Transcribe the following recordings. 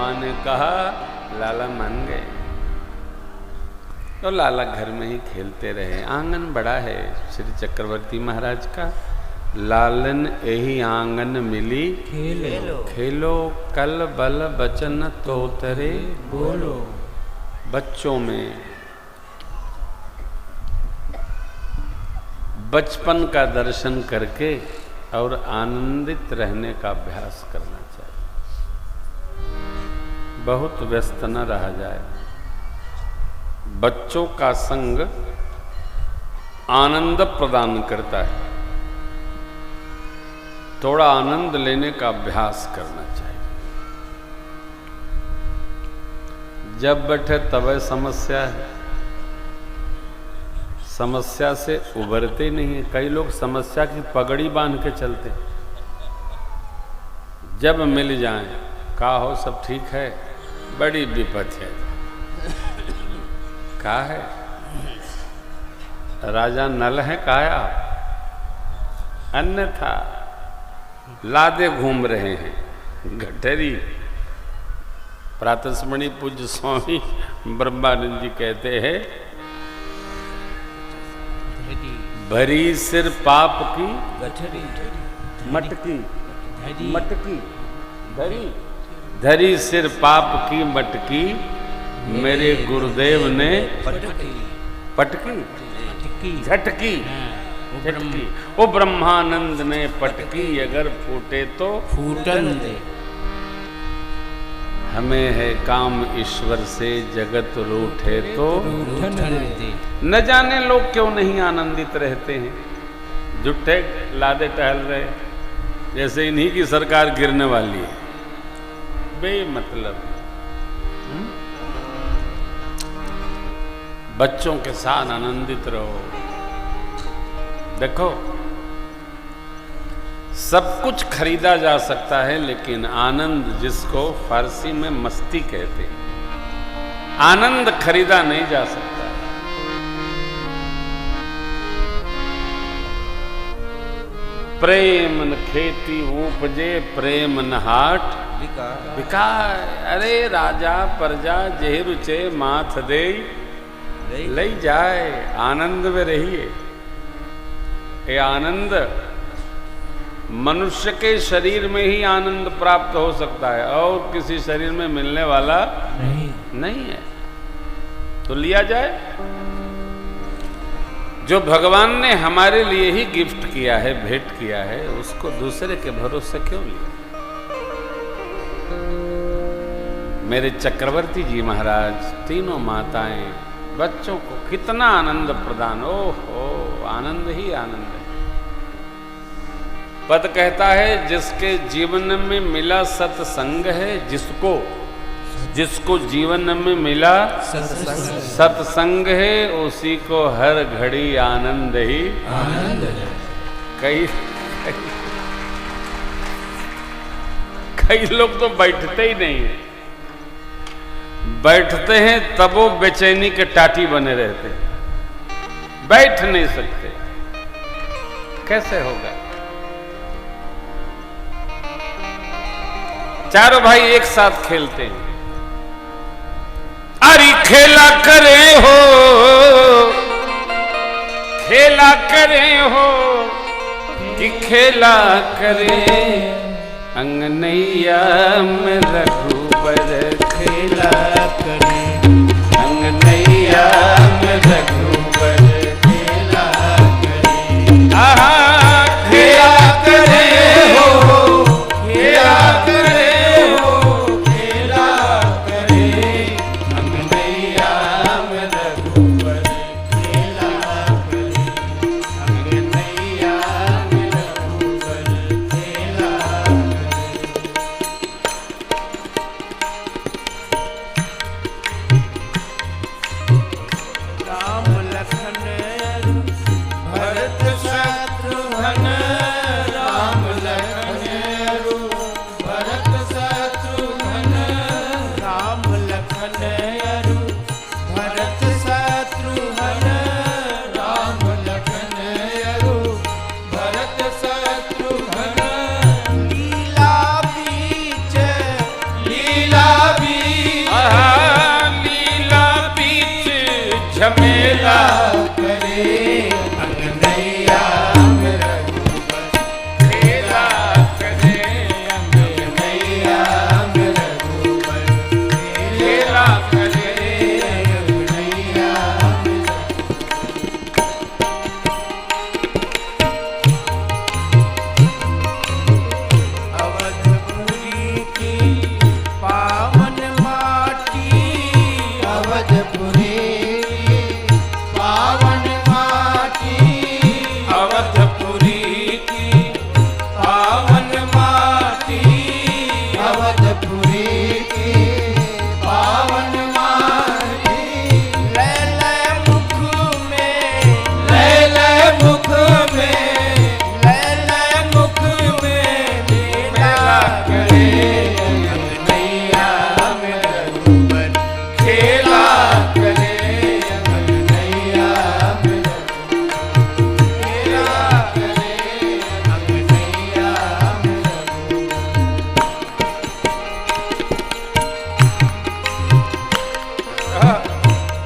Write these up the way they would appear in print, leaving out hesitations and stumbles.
माँ ने कहा, लाला मान गए। तो लाला घर में ही खेलते रहे। आंगन बड़ा है श्री चक्रवर्ती महाराज का। लालन यही आंगन मिली खेलो खेलो, कल बल बचन तोतरे बोलो। बच्चों में बचपन का दर्शन करके और आनंदित रहने का अभ्यास करना चाहिए। बहुत व्यस्त न रहा जाए। बच्चों का संग आनंद प्रदान करता है। थोड़ा आनंद लेने का अभ्यास करना चाहिए। जब बैठे तब समस्या है, समस्या से उभरते नहीं है। कई लोग समस्या की पगड़ी बांध के चलते हैं। जब मिल जाएं, का हो सब ठीक है, बड़ी विपत्ति है। का है राजा नल है काया, अन्यथा लादे घूम रहे हैं गठरी। प्रातस्मरणि पूज्य स्वामी ब्रह्मानंद जी कहते हैं, भरी सिर पाप की गठरी मटकी, मटकी धरी, धरी सिर पाप की मटकी, मेरे गुरुदेव ने पटकी पटकी झटकी झटकी। वो ब्रह्मानंद ने पटकी अगर फूटे तो फूटन दे। हमें है काम ईश्वर से, जगत रूठे तो रूठन दे। न जाने लोग क्यों नहीं आनंदित रहते हैं। जुट्ठे लादे टहल रहे, जैसे इन्हीं की सरकार गिरने वाली है, बेमतलब। बच्चों के साथ आनंदित रहो। देखो, सब कुछ खरीदा जा सकता है, लेकिन आनंद, जिसको फारसी में मस्ती कहते हैं, आनंद खरीदा नहीं जा सकता। प्रेम न खेती उपजे, प्रेम न हाट विकार। अरे राजा प्रजा जेह रुचे माथ दे ले जाए। आनंद में रहिए। ये आनंद मनुष्य के शरीर में ही आनंद प्राप्त हो सकता है, और किसी शरीर में मिलने वाला नहीं है। तो लिया जाए। जो भगवान ने हमारे लिए ही गिफ्ट किया है, भेंट किया है, उसको दूसरे के भरोसे क्यों लिया? मेरे चक्रवर्ती जी महाराज, तीनों माताएं, बच्चों को कितना आनंद प्रदान। ओहो, आनंद ही आनंद है। पद कहता है, जिसके जीवन में मिला सत्संग है, जिसको जीवन में मिला सत्संग है, उसी को हर घड़ी आनंद ही आनंद है। कई लोग तो बैठते ही नहीं है। बैठते हैं तब वो बेचैनी के टाटी बने रहते हैं, बैठ नहीं सकते। कैसे होगा? चारों भाई एक साथ खेलते हैं। अरे खेला करे हो, खेला करे हो कि खेला करे, अंगनैया में रघुबर खेला करे, अंगनैया में रघुबर खेला करे। आहा, खेला करे हो, खेला करे हो, खेला करे, अंगनैया में रघुबर खेला करे, अंगनैया में रघुबर खेला करे। खेला करे अंगनैया में रघुबर, खेला करे अंगनैया में रघुबर, खेला करे अंगनैया में अवधपुरी की पावन माटी, अवधपुरी पावन माटी, अवधपुरी की पावन माटी, अवधपुरी की पावन माटी, लैला मुख में, लैला मुख में, लैला मुख में मेला करे अंगनैया में रघुबर, खेला करे अंगनैया में रघुबर, खेला करे अंगनैया में रघुबर।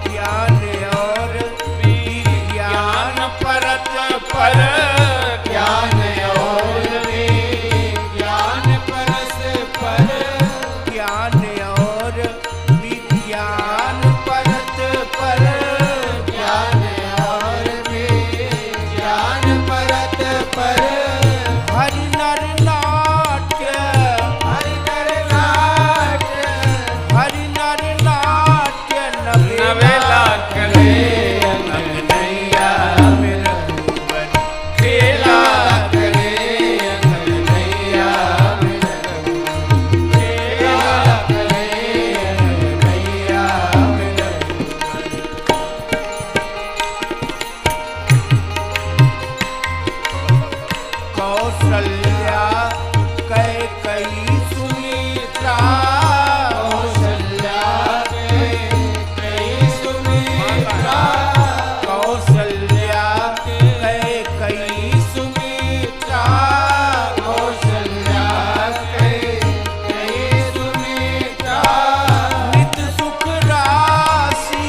ज्ञान और विज्ञान परत पर, ज्ञान और विज्ञान परस पर, ज्ञान और विज्ञान परत पर, ज्ञान और विज्ञान परत पर, हरि नर नाट्य, हरि नर नाट्य, हरि नर नाट्य नवेला करे अंगनैया में रघुबर, खेला करे अंगनैया में रघुबर, खेला करे अंगनैया में रघुबर। कौशल्या कैकेयी सुमित्रा, कौशल्या कैकेयी सुमित्रा, कौशल्या कैकेयी सुमित्रा, कौशल्या कैकेयी सुमित्रा, नित सुख राशि,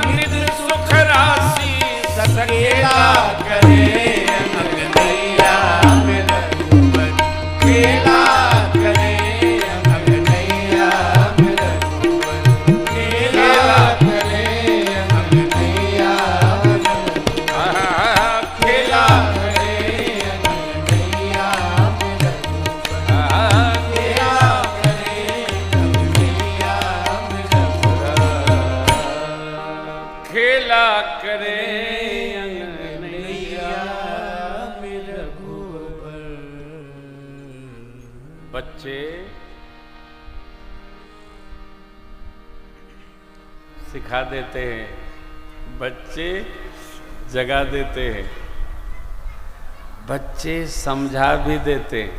नित सुख राशि सकेला करे अंगनैया में रघुबर, खेला करे अंगनैया में रघुबर, खेला करे अंगनैया में रघुबर, खेला करे अंगनैया में रघुबर, खेला करे अंगनैया में रघुबर, खेला करे अंगनैया में रघुबर। बच्चे सिखा देते हैं, बच्चे जगा देते हैं, बच्चे समझा भी देते हैं।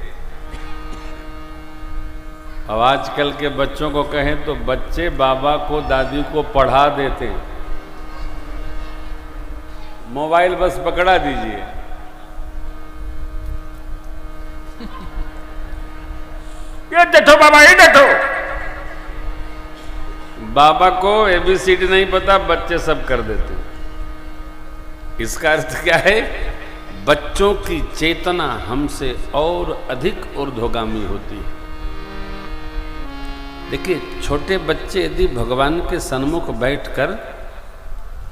अब आजकल के बच्चों को कहें तो बच्चे बाबा को दादी को पढ़ा देते हैं। मोबाइल बस पकड़ा दीजिए, ये देखो बाबा, ये देखो। बाबा को ABCD नहीं पता, बच्चे सब कर देते हैं। इसका अर्थ क्या है? बच्चों की चेतना हमसे और अधिक ऊर्ध्वगामी होती है। देखिए, छोटे बच्चे यदि भगवान के सन्मुख बैठकर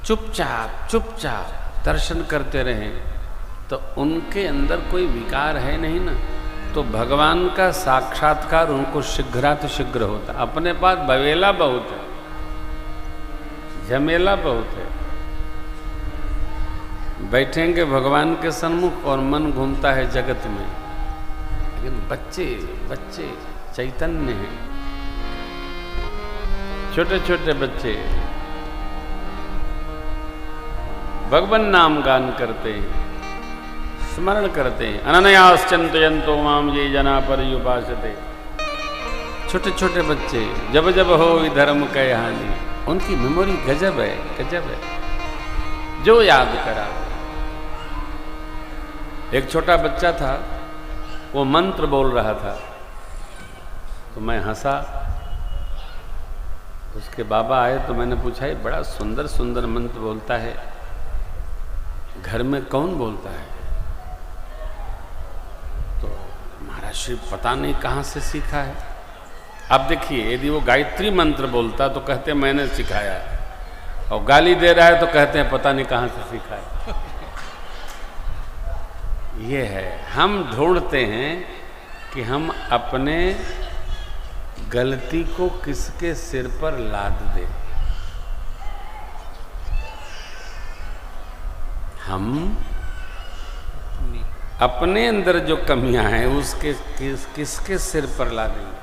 चुपचाप चुपचाप दर्शन करते रहें तो उनके अंदर कोई विकार है नहीं ना, तो भगवान का साक्षात्कार उनको शीघ्रातिशीघ्र होता। अपने पास बवेला बहुत है, झमेला बहुत है, बैठेंगे भगवान के सन्मुख और मन घूमता है जगत में। लेकिन बच्चे बच्चे चैतन्य हैं, छोटे छोटे बच्चे भगवान नाम गान करते हैं, स्मरण करते हैं। अनन्याश्चिन्तयन्तो माम ये जना पर्युपासते। छोटे छोटे बच्चे जब जब हो धर्म कह हानि, उनकी मेमोरी गजब है, गजब है। जो याद करा। एक छोटा बच्चा था, वो मंत्र बोल रहा था तो मैं हंसा। उसके बाबा आए तो मैंने पूछा, ये बड़ा सुंदर सुंदर मंत्र बोलता है, घर में कौन बोलता है? तो महाराज श्री पता नहीं कहाँ से सीखा है। अब देखिए, यदि वो गायत्री मंत्र बोलता तो कहते मैंने सिखाया है, और गाली दे रहा है तो कहते हैं पता नहीं कहाँ से सीखा है। ये है, हम ढूंढते हैं कि हम अपने गलती को किसके सिर पर लाद दें। हम अपने अंदर जो कमियां हैं उसके किसके सिर पर लादेंगे।